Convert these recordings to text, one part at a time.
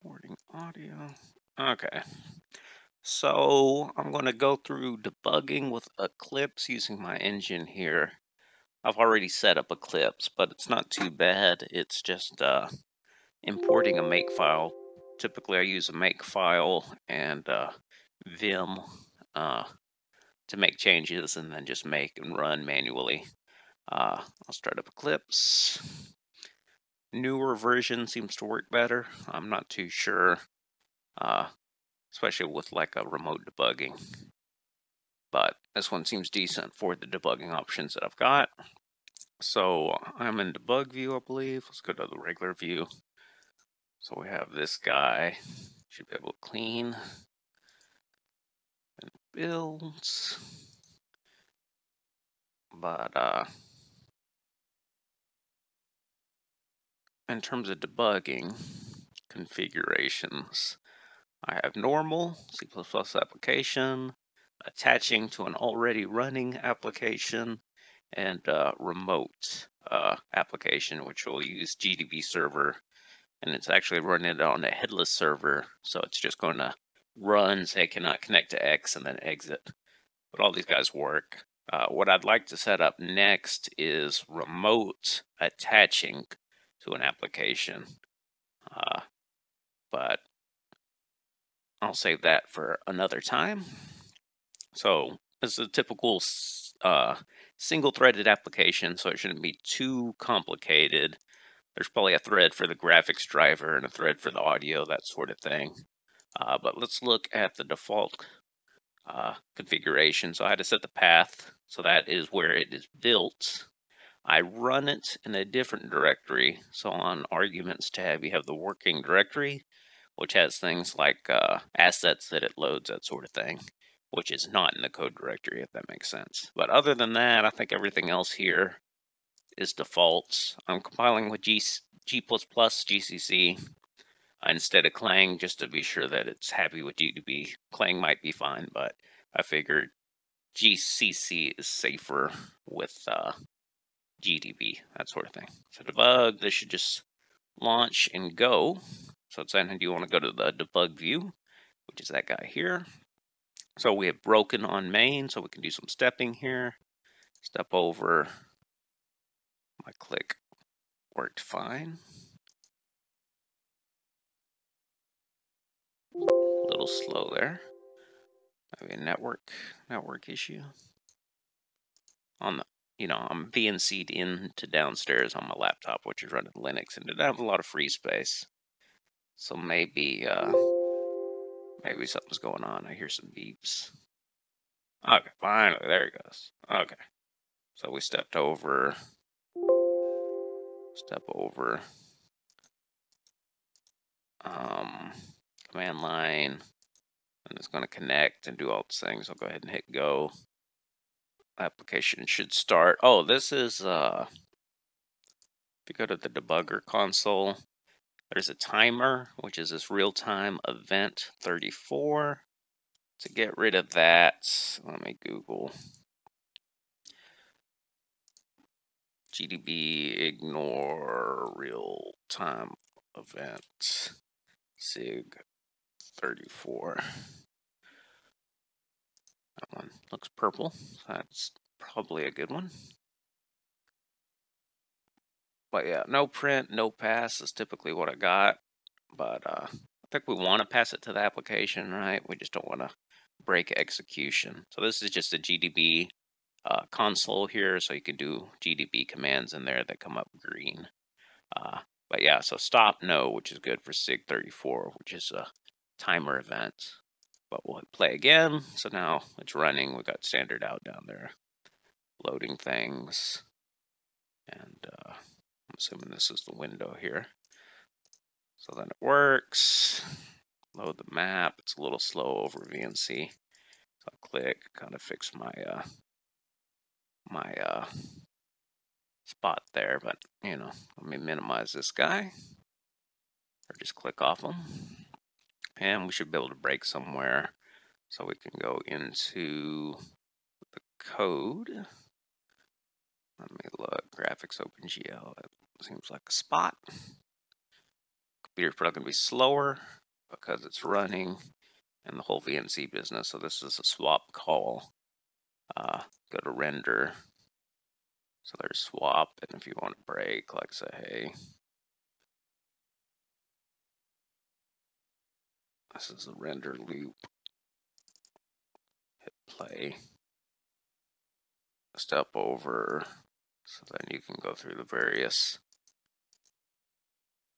Recording audio. Okay. So I'm going to go through debugging with Eclipse using my engine here. I've already set up Eclipse, but it's not too bad. It's just importing a make file. Typically I use a make file and Vim to make changes and then just make and run manually. I'll start up Eclipse. Newer version seems to work better. I'm not too sure, especially with like a remote debugging. But this one seems decent for the debugging options that I've got. So I'm in debug view, I believe. Let's go to the regular view. So we have this guy. Should be able to clean and builds. But in terms of debugging configurations, I have normal, C++ application, attaching to an already running application, and remote application, which will use GDB server. And it's actually running it on a headless server, so it's just going to run, say cannot connect to X, and then exit. But all these guys work. What I'd like to set up next is remote attaching to an application. But I'll save that for another time. So this is a typical single-threaded application, so it shouldn't be too complicated. There's probably a thread for the graphics driver and a thread for the audio, that sort of thing. But let's look at the default configuration. So I had to set the path, so that is where it is built. I run it in a different directory. So on Arguments tab, you have the working directory, which has things like assets that it loads, that sort of thing, which is not in the code directory, if that makes sense. But other than that, I think everything else here is defaults. I'm compiling with G++, GCC, instead of Clang, just to be sure that it's happy with GDB. Clang might be fine, but I figured GCC is safer with GDB, that sort of thing. So debug, this should just launch and go. So it's saying, do you want to go to the debug view, which is that guy here. So we have broken on main, so we can do some stepping here. Step over. My click worked fine. A little slow there. Maybe a network issue. On the, I'm VNC'd into downstairs on my laptop, which is running Linux, and didn't have a lot of free space. So maybe something's going on. I hear some beeps. Okay, finally, there it goes. Okay, so we step over, command line, and it's going to connect and do all these things. I'll go ahead and hit go. Application should start. Oh, this is, if you go to the debugger console, there's a timer, which is this real-time event 34. To get rid of that, let me Google GDB ignore real-time event sig 34. That one looks purple, so that's probably a good one. But yeah, no print, no pass is typically what I got. But I think we want to pass it to the application, right? We just don't want to break execution. So this is just a GDB console here, so you can do GDB commands in there that come up green. But yeah, so stop no, which is good for sig34, which is a timer event. But we'll play again. So now it's running. We got standard out down there, loading things, and I'm assuming this is the window here. So then it works. Load the map. It's a little slow over VNC. So I'll click, kind of fix my spot there, but let me minimize this guy, or just click off him, and we should be able to break somewhere. So we can go into the code. Let me look. Graphics OpenGL. That seems like a spot. Computer's probably going to be slower because it's running in the whole VNC business. So this is a swap call. Go to render. So there's swap, and if you want to break, like say, hey, this is a render loop. Hit play. Step over, so then you can go through the various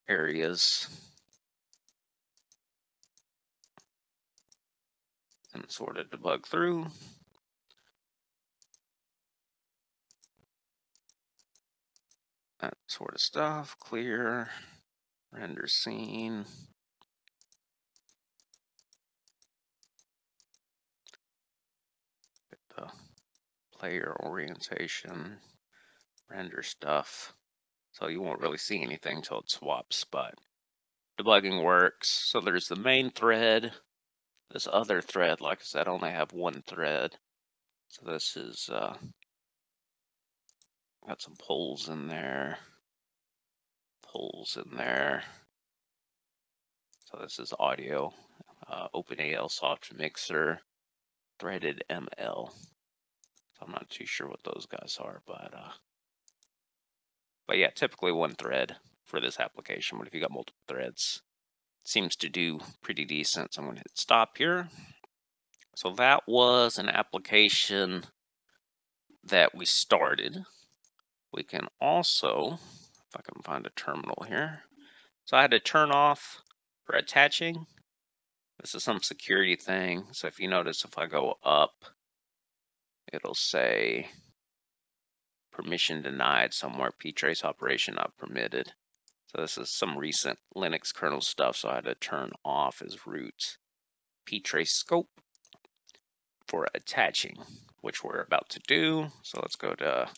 areas and sort of debug through. That sort of stuff. Clear, render scene. Get the player orientation, render stuff. So you won't really see anything until it swaps, but debugging works. So there's the main thread. This other thread, like I said, I only have one thread. So this is got some poles in there. So this is audio, OpenAL soft mixer, threaded ML. So I'm not too sure what those guys are, but yeah, typically one thread for this application. But if you got multiple threads, it seems to do pretty decent. So I'm going to hit stop here. So that was an application that we started. We can also, if I can find a terminal here. So I had to turn off for attaching. This is some security thing. So if you notice, if I go up, it'll say permission denied somewhere, ptrace operation not permitted. So this is some recent Linux kernel stuff. So I had to turn off as root ptrace scope for attaching, which we're about to do. So let's go to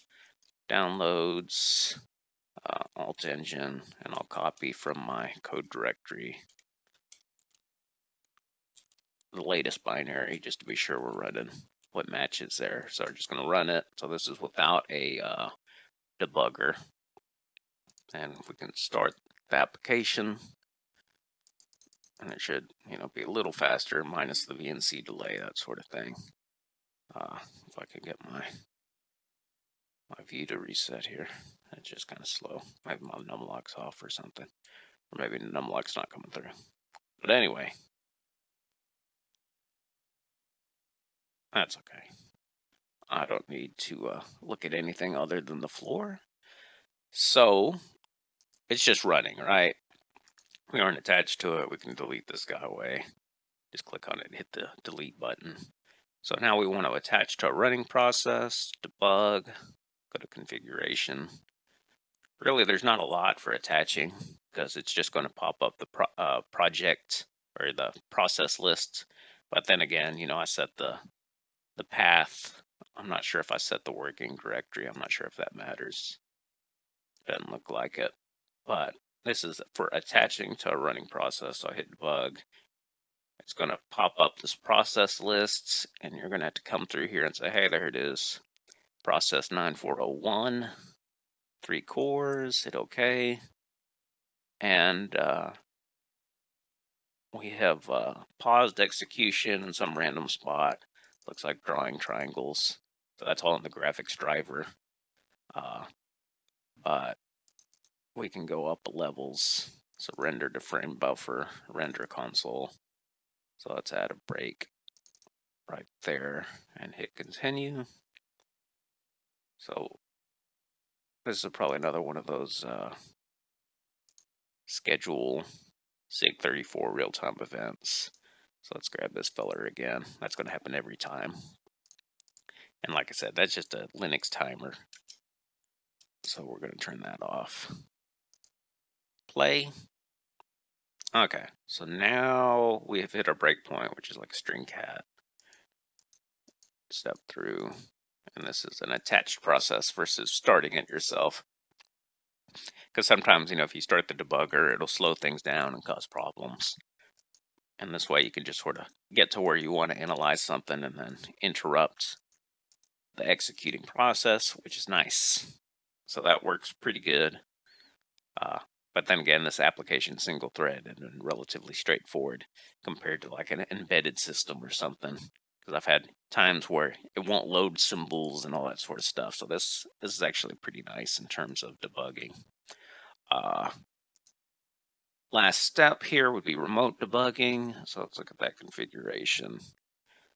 downloads, alt engine, and I'll copy from my code directory the latest binary just to be sure we're running what matches there. So we're just going to run it. So this is without a debugger, and we can start the application, and it should, be a little faster, minus the VNC delay, that sort of thing. If I can get my view to reset here, it's just kind of slow. Maybe my numlock's off or something, or maybe the numlock's not coming through. But anyway, that's okay. I don't need to look at anything other than the floor. So it's just running, right? We aren't attached to it. We can delete this guy away. Just click on it and hit the delete button. So now we want to attach to a running process, debug, go to configuration. Really, there's not a lot for attaching because it's just going to pop up the project or the process list. But then again, I set the path. I'm not sure if I set the working directory. I'm not sure if that matters. Doesn't look like it. But this is for attaching to a running process. So I hit debug. It's going to pop up this process list, and you're going to have to come through here and say, hey, there it is. Process 9401, 3 cores, hit OK. And we have paused execution in some random spot. Looks like drawing triangles. So that's all in the graphics driver. But we can go up levels. So render to frame buffer, render console. So let's add a break right there and hit continue. So this is probably another one of those schedule SIG34 real-time events. So let's grab this feller again. That's going to happen every time. And like I said, that's just a Linux timer. So we're going to turn that off. Play. Okay, so now we have hit our breakpoint, which is like a string cat. Step through, and this is an attached process versus starting it yourself. Because sometimes, if you start the debugger, it'll slow things down and cause problems. And this way you can just sort of get to where you want to analyze something and then interrupt the executing process, which is nice. So that works pretty good. But then again, this application is single thread and relatively straightforward compared to like an embedded system or something. Because I've had times where it won't load symbols and all that sort of stuff. So this is actually pretty nice in terms of debugging. Last step here would be remote debugging. So let's look at that configuration.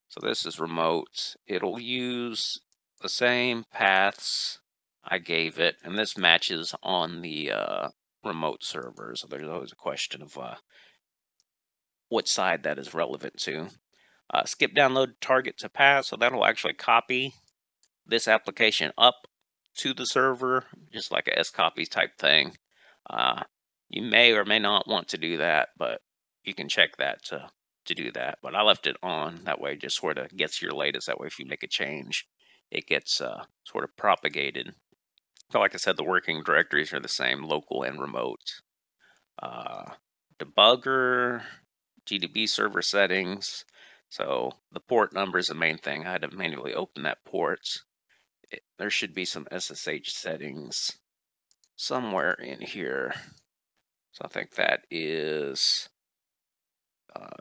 So this is remote. It'll use the same paths I gave it, and this matches on the remote server. So there's always a question of what side that is relevant to. Skip download target to path, so that'll actually copy this application up to the server, just like a scopy type thing. You may or may not want to do that, but you can check that to do that. But I left it on, that way it just sort of gets your latest. That way if you make a change, it gets sort of propagated. So like I said, the working directories are the same, local and remote. Debugger, GDB server settings. So the port number is the main thing. I had to manually open that port. There should be some SSH settings somewhere in here. So I think that is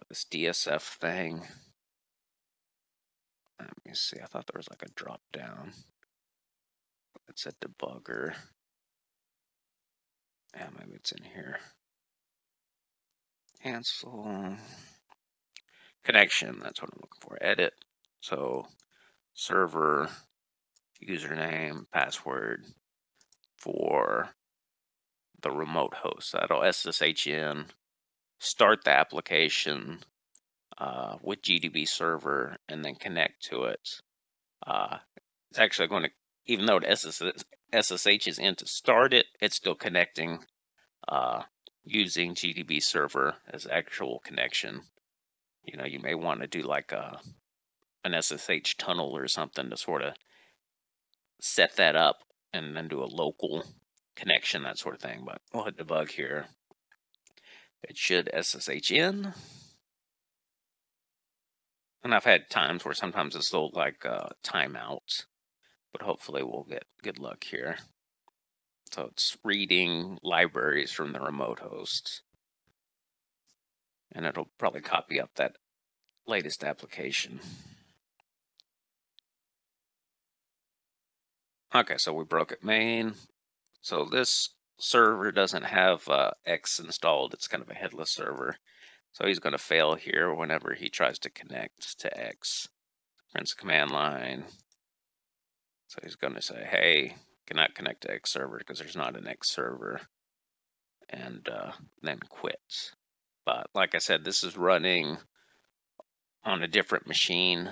this DSF thing. Let me see. I thought there was like a drop down. It's a debugger. Yeah, maybe it's in here. Cancel. Connection. That's what I'm looking for. Edit. So server, username, password for the remote host. That'll SSH in, start the application with GDB server, and then connect to it. It's actually going to, even though it SSH is in to start it, it's still connecting using GDB server as actual connection. You know, you may want to do like an SSH tunnel or something to sort of set that up and then do a local connection, that sort of thing. But we'll hit debug here. It should SSH in. And I've had times where sometimes it's still like timeouts, but hopefully we'll get good luck here. So it's reading libraries from the remote host. And it'll probably copy up that latest application. Okay, so we broke it main. So this server doesn't have X installed. It's kind of a headless server. So he's going to fail here whenever he tries to connect to X. Prints command line. So he's going to say, hey, cannot connect to X server because there's not an X server. And then quits. But like I said, this is running on a different machine.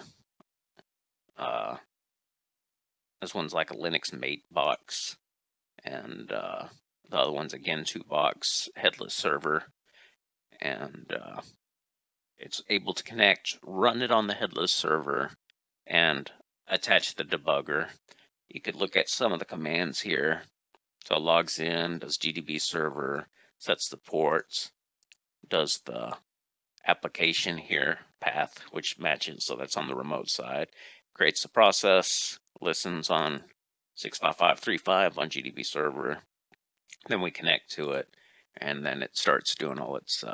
This one's like a Linux mate box. And the other one's a Gentoo box headless server. And it's able to connect, run it on the headless server, and attach the debugger. You could look at some of the commands here. So it logs in, does GDB server, sets the ports, does the application here, path, which matches, so that's on the remote side, creates the process, listens on 65535 on GDB server, then we connect to it, and then it starts doing all its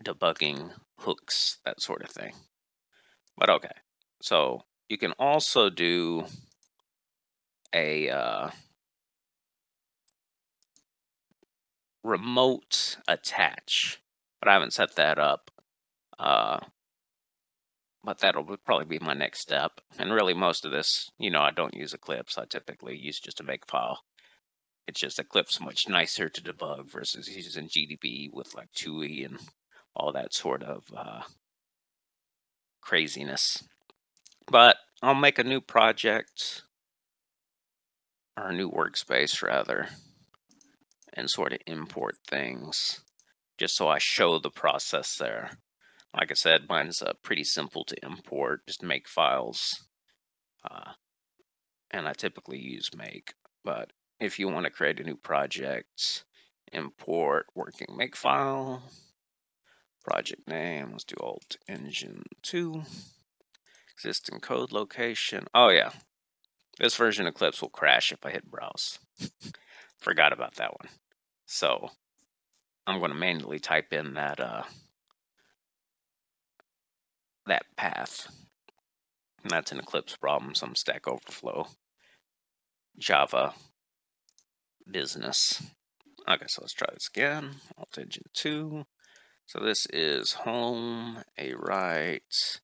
debugging hooks, that sort of thing. But okay, so you can also do a remote attach, but I haven't set that up. But that'll probably be my next step. And really, most of this, you know, I don't use Eclipse. I typically use just a makefile. It's just Eclipse much nicer to debug versus using GDB with like TUI and all that sort of craziness. But I'll make a new project, or a new workspace rather, and sort of import things just so I show the process there. Like I said, mine's pretty simple to import, just make files. And I typically use make. But if you want to create a new project, import working makefile, project name, let's do Alt Engine 2, existing code location. Oh yeah, This version of Eclipse will crash if I hit browse. Forgot about that one. So I'm going to manually type in that path. And that's an Eclipse problem, some Stack Overflow Java business. Okay, so let's try this again. Alt Engine 2. So this is home, a right,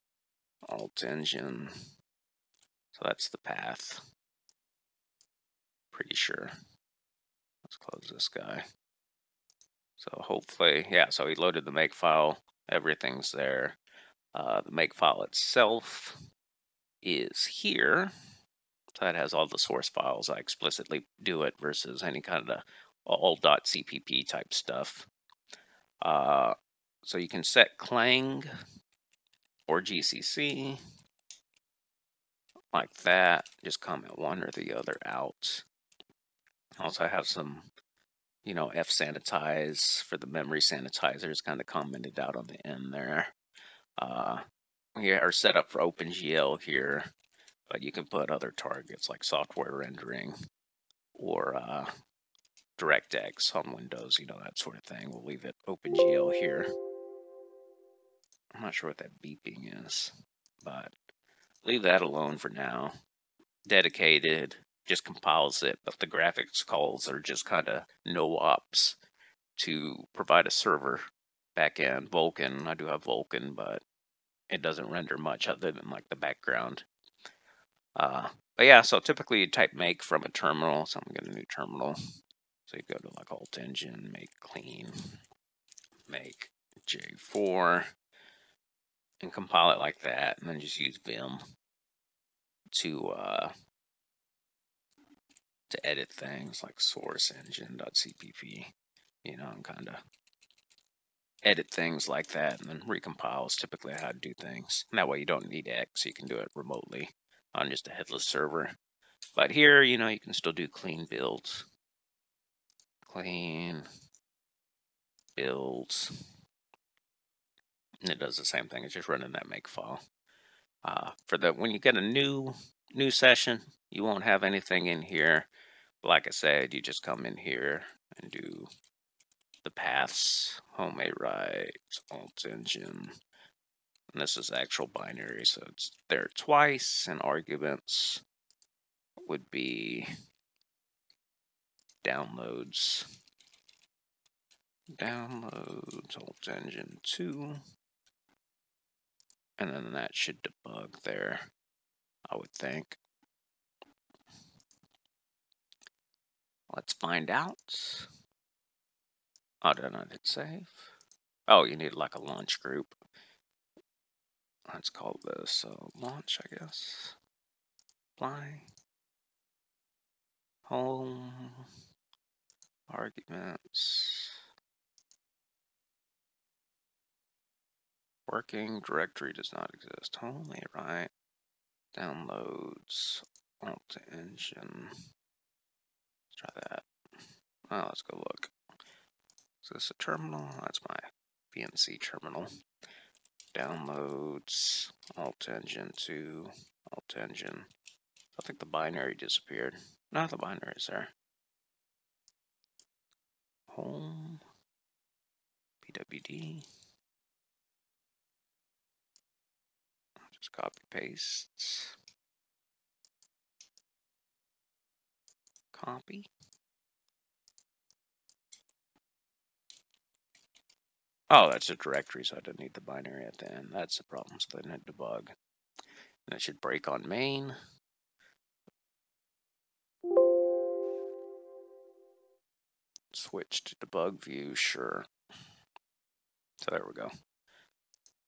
Alt Engine. So that's the path. Pretty sure. Let's close this guy. So hopefully, yeah, so he loaded the makefile. Everything's there. The makefile itself is here. So that has all the source files. I explicitly do it versus any kind of all.cpp type stuff. So you can set Clang or GCC like that. Just comment one or the other out. Also, I have some, F sanitize for the memory sanitizers kind of commented out on the end there. We are set up for OpenGL here, but you can put other targets like software rendering or DirectX on Windows, that sort of thing. We'll leave it OpenGL here. I'm not sure what that beeping is, but leave that alone for now. Dedicated, just compiles it, but the graphics calls are just kind of no ops to provide a server backend. Vulkan, I do have Vulkan, but it doesn't render much other than like the background. But yeah, so typically you type make from a terminal. So I'm getting a new terminal. So you go to like Alt Engine, make clean, make J4, and compile it like that, and then just use Vim to edit things like source engine.cpp, and kind of edit things like that, and then recompile is typically how to do things. And that way you don't need X, you can do it remotely on just a headless server. But here, you can still do clean builds. Clean builds. And it does the same thing, it's just running that make file. When you get a new session, you won't have anything in here. Like I said, you just come in here and do the paths, home a right, alt engine. And this is actual binary, so it's there twice, and arguments would be downloads, alt engine 2, and then that should debug there, I would think. Let's find out. Oh, did I hit save? Oh, you need like a launch group. Let's call this launch, I guess. Apply. Home. Arguments. Working directory does not exist. Home, right. Downloads. Alt engine. Let's try that. Oh, let's go look. Is this a terminal? That's my BNC terminal. Downloads. Alt engine 2. Alt engine. I think the binary disappeared. No, the binary is there. Home. PWD. Just copy paste. Copy. Oh, that's a directory, so I don't need the binary at the end. That's the problem, so then I debug. And it should break on main. Switch to debug view, sure. So there we go.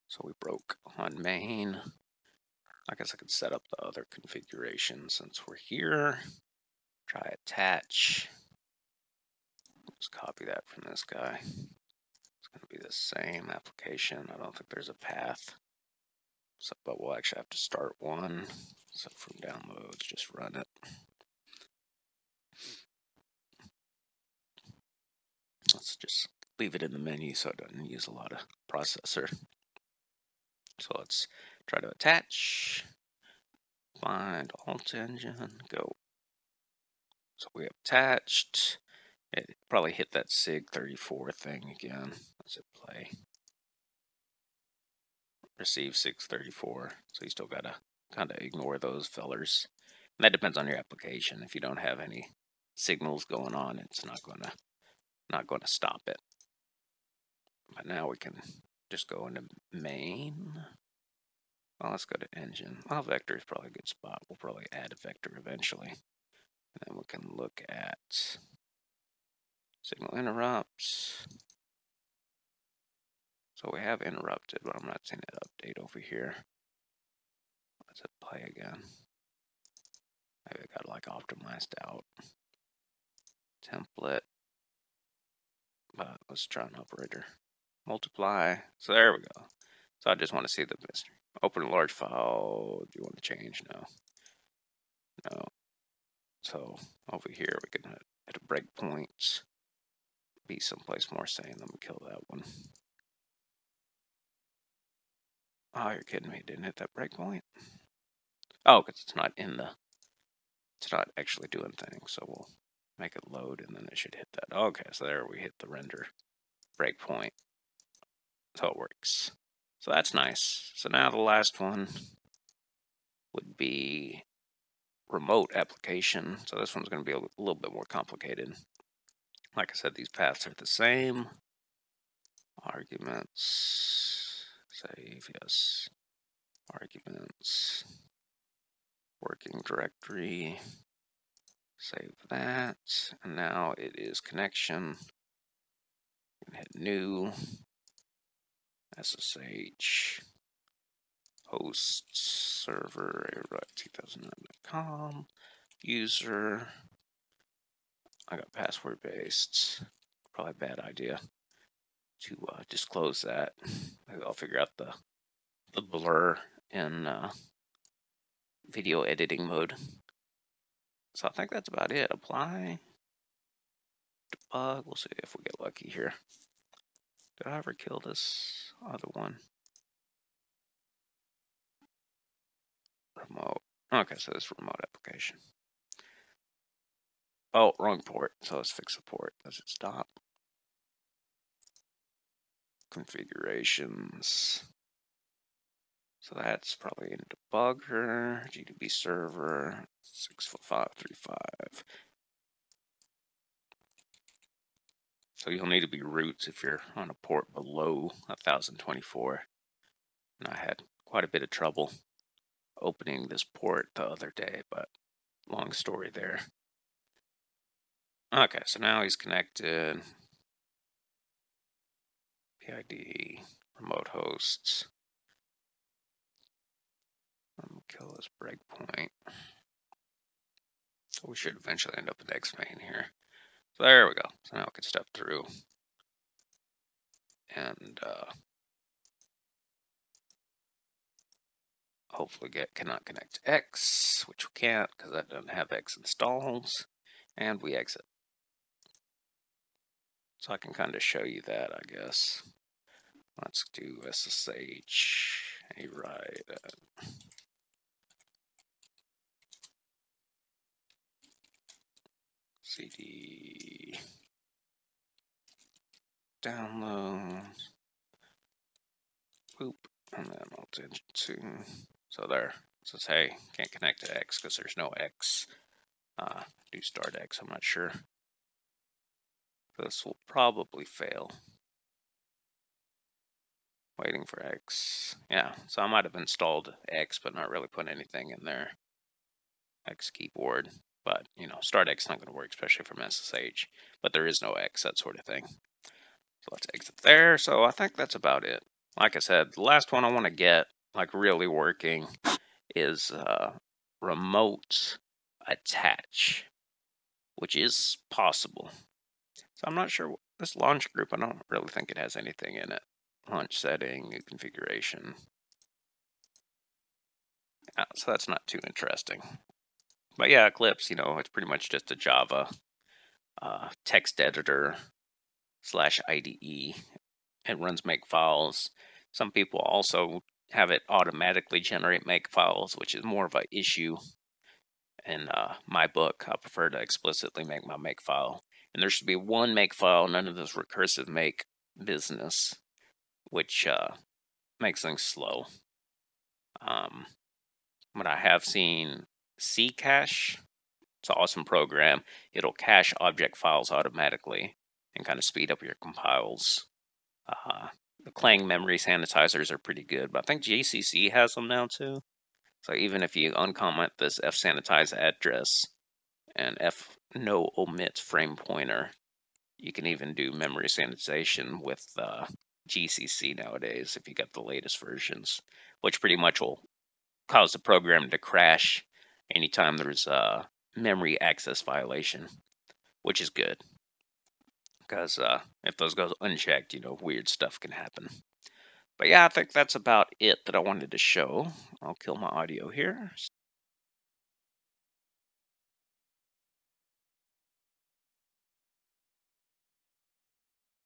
So we broke on main. I guess I could set up the other configuration since we're here. Try attach. Just copy that from this guy. It's going to be the same application. I don't think there's a path. So, but we'll actually have to start one. So from downloads, just run it. Let's just leave it in the menu so it doesn't use a lot of processor. So let's try to attach. Find alt engine, go. So we have attached. It probably hit that sig34 thing again. Let's hit play. Receive sig34. So you still gotta kind of ignore those fellers. And that depends on your application. If you don't have any signals going on, it's not gonna stop it. But now we can just go into main. Well, let's go to engine. Well, vector is probably a good spot. We'll probably add a vector eventually. And then we can look at signal interrupts. So we have interrupted, but I'm not seeing that update over here. Let's hit play again. Maybe I got like optimized out. Template. But let's try an operator. Multiply. So there we go. So I just want to see the mystery. Open a large file. Do you want to change? No. No. So over here we can hit a breakpoint. Be someplace more sane. Let me kill that one. Oh, you're kidding me. Didn't hit that breakpoint? Oh, because it's not in the... It's not actually doing things. So we'll make it load and then it should hit that. Okay, so there we hit the render breakpoint. So it works. So that's nice. So now the last one would be remote application. So this one's going to be a little bit more complicated. Like I said, these paths are the same. Arguments. Save, yes. Arguments. Working directory. Save that. And now it is connection. Hit new. SSH. Host server 2009.com. User. I got password based. Probably a bad idea to disclose that. Maybe I'll figure out the blur in video editing mode. So I think that's about it. Apply. Debug. We'll see if we get lucky here. Did I ever kill this other one? Remote. Okay, so this remote application. Oh, wrong port. So let's fix the port. Does it stop? Configurations. So that's probably in debugger, GDB server, 65535. So you'll need to be roots if you're on a port below 1024. And I had quite a bit of trouble opening this port the other day, but long story there. Okay, so now he's connected. PID, remote hosts. Let me kill this breakpoint. So we should eventually end up in X main here. So there we go. So now we can step through and hopefully cannot connect to X, which we can't because that doesn't have X installs. And we exit. So I can kind of show you that, I guess. Let's do SSH, a write. CD download. Boop. And then alt engine 2. So there. It says, hey, can't connect to X because there's no X. Do start X, I'm not sure. This will probably fail. Waiting for X. Yeah, so I might have installed X, but not really put anything in there. X keyboard. But, you know, start X is not going to work, especially from SSH. But there is no X, that sort of thing. So let's exit there. So I think that's about it. Like I said, the last one I want to get, like, really working is remote attach, which is possible. So I'm not sure. This launch group, I don't really think it has anything in it. Launch setting, new configuration. Yeah, so that's not too interesting. But yeah, Eclipse, you know, it's pretty much just a Java text editor / IDE. It runs make files. Some people also have it automatically generate make files, which is more of an issue in my book. I prefer to explicitly make my make file. And there should be one make file, none of this recursive make business, which makes things slow. But I have seen C cache. It's an awesome program. It'll cache object files automatically and kind of speed up your compiles. The Clang memory sanitizers are pretty good, but I think GCC has them now too. So even if you uncomment this fsanitize address and no omit frame pointer, you can even do memory sanitization with GCC nowadays if you got the latest versions, which pretty much will cause the program to crash anytime there's a memory access violation, which is good. Because if those go unchecked, weird stuff can happen. But yeah, I think that's about it that I wanted to show. I'll kill my audio here.